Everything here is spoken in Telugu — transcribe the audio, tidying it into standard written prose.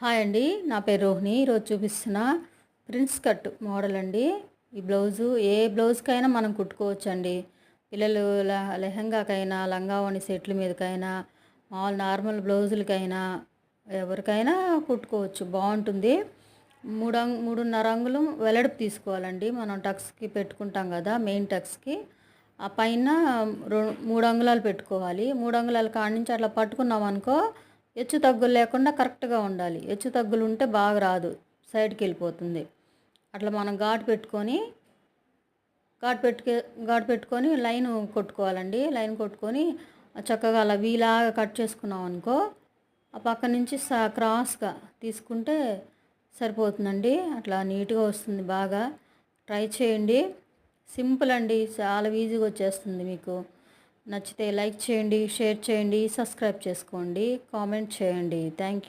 హాయ్ అండి, నా పేరు రోహిణి. ఈరోజు చూపిస్తున్న ప్రిన్స్ కట్ మోడల్ అండి. ఈ బ్లౌజు ఏ బ్లౌజ్కైనా మనం కుట్టుకోవచ్చండి. పిల్లలు లెహంగాకైనా, లంగావోణి సెట్ల మీదకైనా, మామూలు నార్మల్ బ్లౌజులకైనా ఎవరికైనా కుట్టుకోవచ్చు, బాగుంటుంది. మూడున్నర అంగుళం వెడల్పు తీసుకోవాలండి. మనం టక్స్కి పెట్టుకుంటాం కదా, మెయిన్ టక్స్కి ఆ పైన 3 అంగుళాలు పెట్టుకోవాలి. 3 అంగుళాల కాడ నుంచి అట్లా పట్టుకున్నాం అనుకో, హెచ్చు తగ్గులు లేకుండా కరెక్ట్గా ఉండాలి. హెచ్చు తగ్గులు ఉంటే బాగా రాదు, సైడ్కి వెళ్ళిపోతుంది. అట్లా మనం ఘాటు పెట్టుకొని లైన్ కొట్టుకోవాలండి. లైన్ కొట్టుకొని చక్కగా అలా వీలాగా కట్ చేసుకున్నాం అనుకో, ఆ పక్క నుంచి క్రాస్గా తీసుకుంటే సరిపోతుందండి. అట్లా నీట్గా వస్తుంది. బాగా ట్రై చేయండి. సింపుల్ అండి, చాలా ఈజీగా వచ్చేస్తుంది. మీకు నచ్చితే లైక్ చేయండి, షేర్ చేయండి, సబ్స్క్రైబ్ చేసుకోండి, కామెంట్ చేయండి. Thank you.